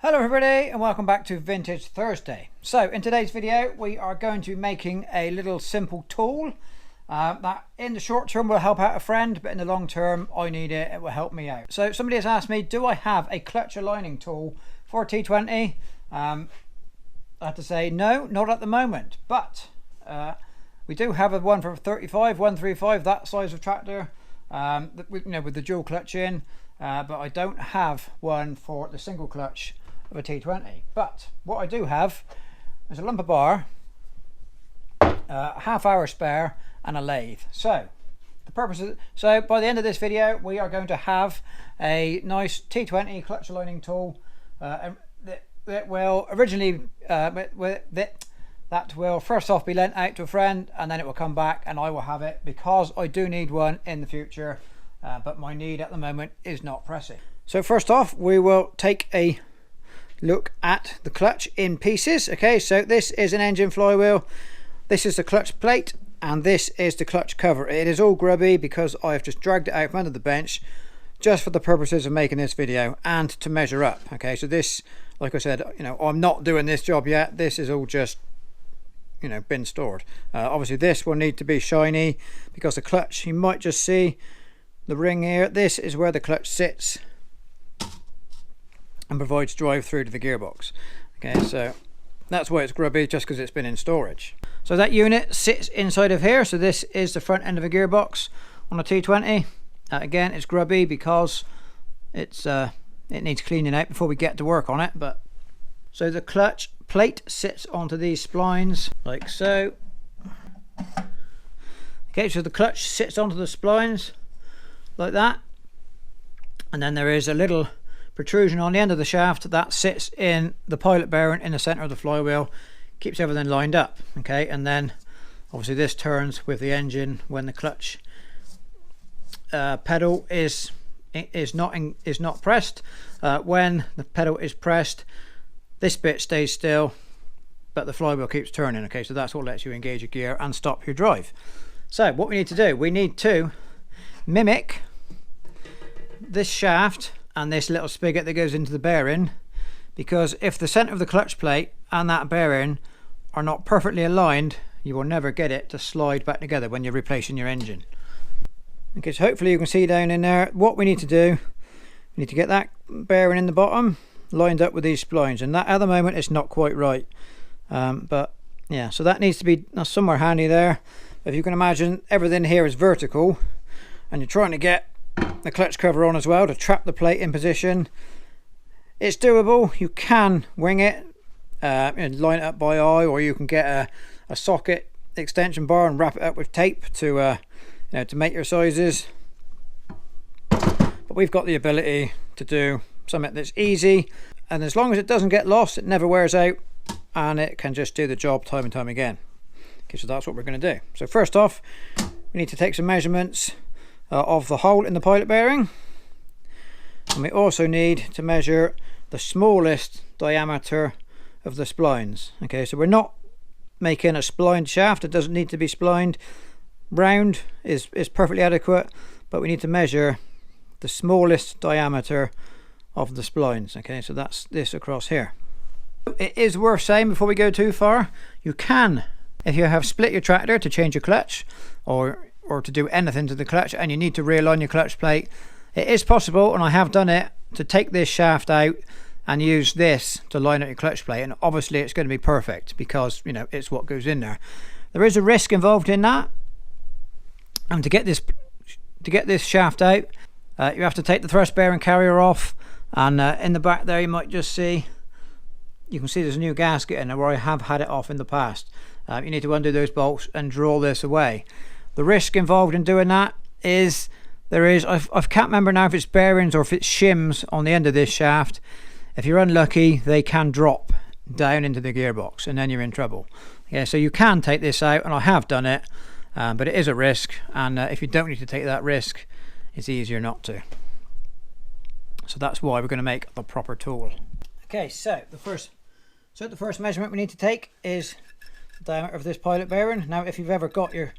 Hello everybody and welcome back to Vintage Thursday. So in today's video we are going to be making a little simple tool that in the short term will help out a friend, but in the long term I need it, it will help me out. So somebody has asked me, do I have a clutch aligning tool for T20? I have to say no, not at the moment, but we do have a one for 135, that size of tractor, with the dual clutch in, but I don't have one for the single clutch of a T20. But what I do have is a lumber bar, a half-hour spare and a lathe. So the purpose of by the end of this video we are going to have a nice T20 clutch aligning tool that will originally that will first off be lent out to a friend, and then it will come back and I will have it because I do need one in the future, but my need at the moment is not pressing. So first off we will take a look at the clutch in pieces. Okay, so this is an engine flywheel, this is the clutch plate, and this is the clutch cover. It is all grubby because I've just dragged it out from under the bench just for the purposes of making this video and to measure up. Okay, so this, like I said, I'm not doing this job yet, this is all just been stored. Obviously this will need to be shiny because the clutch, you might just see the ring here, this is where the clutch sits and provides drive through to the gearbox. Okay, so that's why it's grubby, just because it's been in storage. So that unit sits inside of here. So this is the front end of a gearbox on a T20. Again, it's grubby because it needs cleaning out before we get to work on it. But so the clutch plate sits onto these splines like so. Okay, so the clutch sits onto the splines like that, and then there is a little protrusion on the end of the shaft that sits in the pilot bearing in the center of the flywheel, keeps everything lined up. Okay, and then obviously this turns with the engine when the clutch pedal is not pressed. When the pedal is pressed, this bit stays still but the flywheel keeps turning. Okay, so that's what lets you engage a gear and stop your drive. So what we need to do, we need to mimic this shaft and this little spigot that goes into the bearing, because if the center of the clutch plate and that bearing are not perfectly aligned, you will never get it to slide back together when you're replacing your engine. Okay, so hopefully you can see down in there what we need to do. We need to get that bearing in the bottom lined up with these splines, and that at the moment it's not quite right, but yeah, so that needs to be somewhere handy there. If you can imagine, everything here is vertical and you're trying to get the clutch cover on as well to trap the plate in position. It's doable. You can wing it, line it up by eye, or you can get a socket extension bar and wrap it up with tape to make your sizes. But we've got the ability to do something that's easy, and as long as it doesn't get lost, it never wears out, and it can just do the job time and time again. Okay, so that's what we're going to do. So first off, we need to take some measurements of the hole in the pilot bearing, and we also need to measure the smallest diameter of the splines. Okay, so we're not making a splined shaft, it doesn't need to be splined. Round is perfectly adequate, but we need to measure the smallest diameter of the splines. Okay, so that's this across here. It is worth saying before we go too far, you can, if you have split your tractor to change your clutch or to do anything to the clutch and you need to realign your clutch plate, it is possible, and I have done it, to take this shaft out and use this to line up your clutch plate, and obviously it's going to be perfect because it's what goes in there. There is a risk involved in that, and to get this shaft out, you have to take the thrust bearing carrier off, and in the back there you might just see, you can see there's a new gasket in there where I have had it off in the past. You need to undo those bolts and draw this away. The risk involved in doing that is I can't remember now if it's bearings or if it's shims on the end of this shaft. If you're unlucky, they can drop down into the gearbox and then you're in trouble. Yeah, so you can take this out, and I have done it, but it is a risk, and if you don't need to take that risk, it's easier not to. So that's why we're going to make the proper tool. Okay, so the first measurement we need to take is the diameter of this pilot bearing. Now if you've ever got your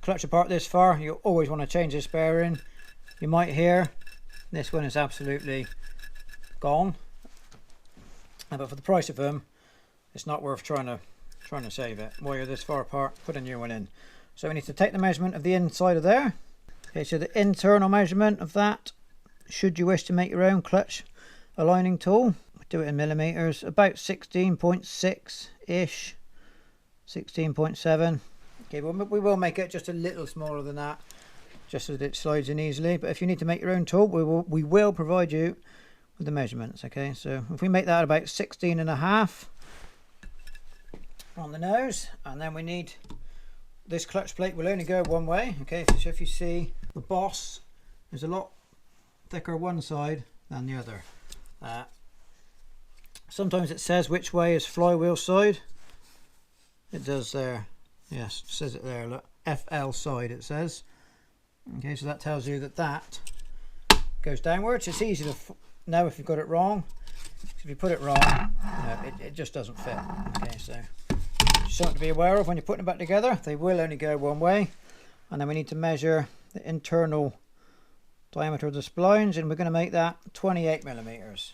clutch apart this far, you always want to change this bearing. You might hear this one is absolutely gone. But for the price of them, it's not worth trying to save it. While you're this far apart, put a new one in. So we need to take the measurement of the inside of there. Okay, so the internal measurement of that, should you wish to make your own clutch aligning tool, do it in millimeters, about 16.6 ish, 16.7. Okay, well, we will make it just a little smaller than that, just so that it slides in easily. But if you need to make your own tool, we will provide you with the measurements. Okay, so if we make that about 16.5 on the nose, and then we need, this clutch plate will only go one way. Okay, so if you see the boss is a lot thicker one side than the other. Sometimes it says which way is flywheel side. It does there. Yes, it says it there. Look, FL side it says. Okay, so that tells you that that goes downwards. It's easy to know if you've got it wrong. If you put it wrong, it just doesn't fit. Okay, so something to be aware of when you're putting them back together. They will only go one way. And then we need to measure the internal diameter of the splines, and we're going to make that 28 millimeters.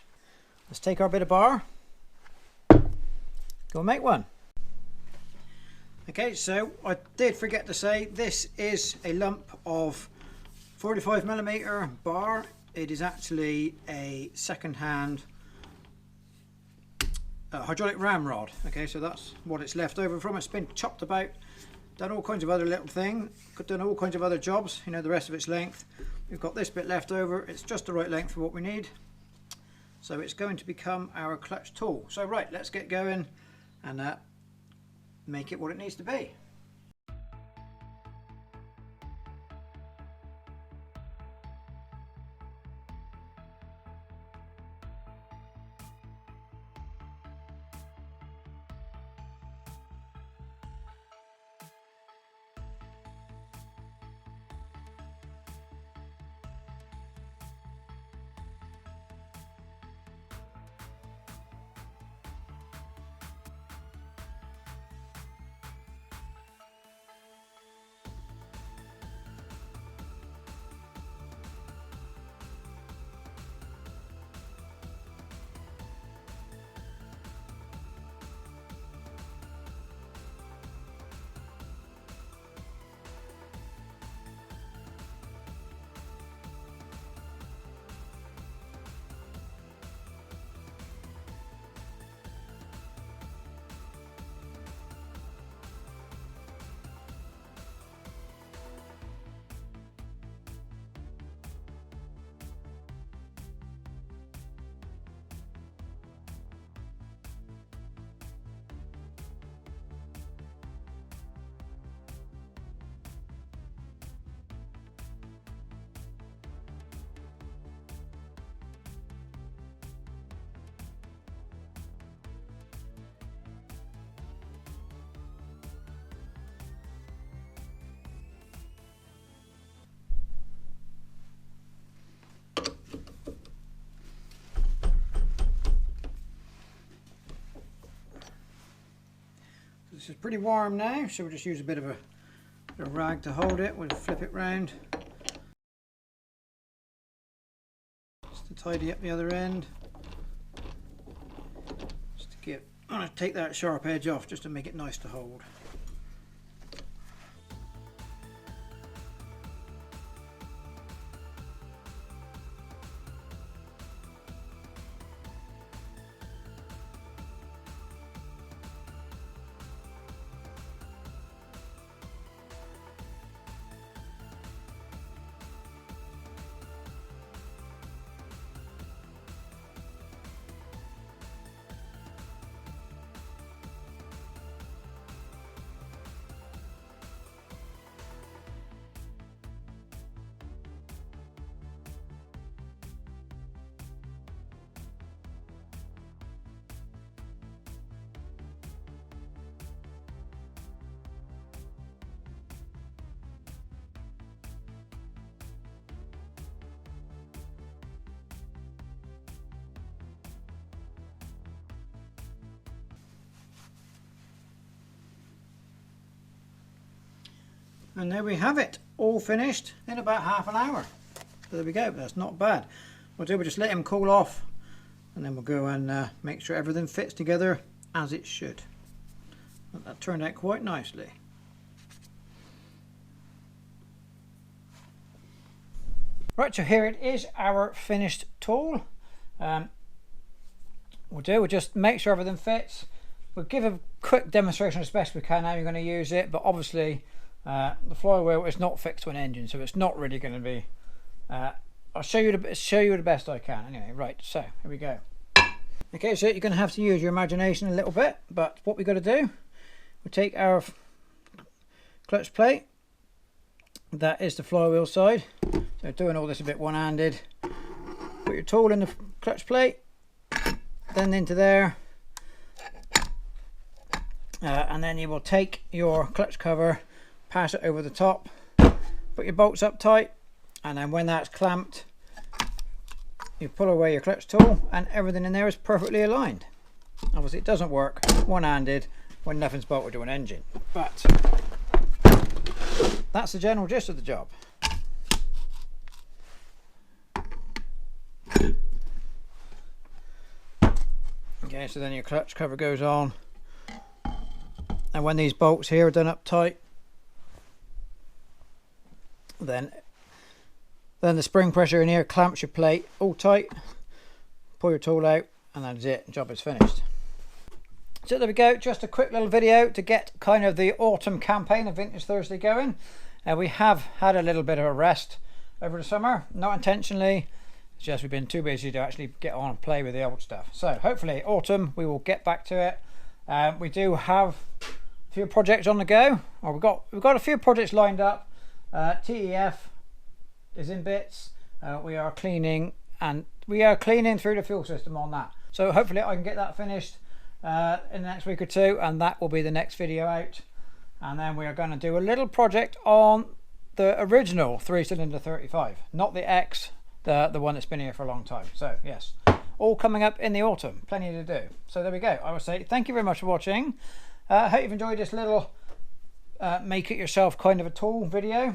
Let's take our bit of bar, go and make one. Okay, so I did forget to say this is a lump of 45 millimeter bar. It is actually a second-hand hydraulic ramrod. Okay, so that's what it's left over from. It's been chopped about, done all kinds of other little things, done all kinds of other jobs, you know, the rest of its length. We've got this bit left over. It's just the right length for what we need. So it's going to become our clutch tool. So right, let's get going and make it what it needs to be. This is pretty warm now, so we'll just use a bit of a rag to hold it. We'll flip it round just to tidy up the other end. Just to get, I'm going to take that sharp edge off just to make it nice to hold. And there we have it, all finished in about half an hour. So there we go, that's not bad. We'll just let him cool off and then we'll go and make sure everything fits together as it should. That turned out quite nicely. Right, so here it is, our finished tool. We'll just make sure everything fits. We'll give a quick demonstration as best we can how you're going to use it, but obviously the flywheel is not fixed to an engine, so it's not really going to be. I'll show you the best I can. Anyway, right, so here we go. Okay, so you're going to have to use your imagination a little bit, but what we've got to do, we'll take our clutch plate. That is the flywheel side. So doing all this a bit one-handed. Put your tool in the clutch plate, then into there, and then you will take your clutch cover, pass it over the top, put your bolts up tight, and then when that's clamped, you pull away your clutch tool and everything in there is perfectly aligned. Obviously it doesn't work one-handed when nothing's bolted to an engine, but that's the general gist of the job. Okay, so then your clutch cover goes on, and when these bolts here are done up tight, then the spring pressure in here clamps your plate all tight. Pull your tool out and that's it, job is finished. So there we go, just a quick little video to get kind of the autumn campaign of Vintage Thursday going. We have had a little bit of a rest over the summer, not intentionally, it's just we've been too busy to actually get on and play with the old stuff. So hopefully autumn we will get back to it. We do have a few projects on the go, or we've got a few projects lined up. TEF is in bits. We are cleaning through the fuel system on that. So hopefully I can get that finished in the next week or two, and that will be the next video out. And then we are going to do a little project on the original 3-cylinder 35, not the X, the one that's been here for a long time. So yes, all coming up in the autumn, plenty to do. So there we go. I will say thank you very much for watching. I hope you've enjoyed this little make it yourself kind of a tool video.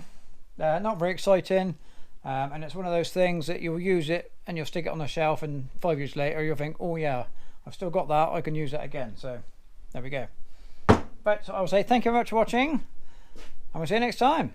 Not very exciting, and it's one of those things that you'll use it and you'll stick it on the shelf, and 5 years later you'll think, oh yeah, I've still got that, I can use that again. So there we go. But so I will say thank you very much for watching, and we'll see you next time.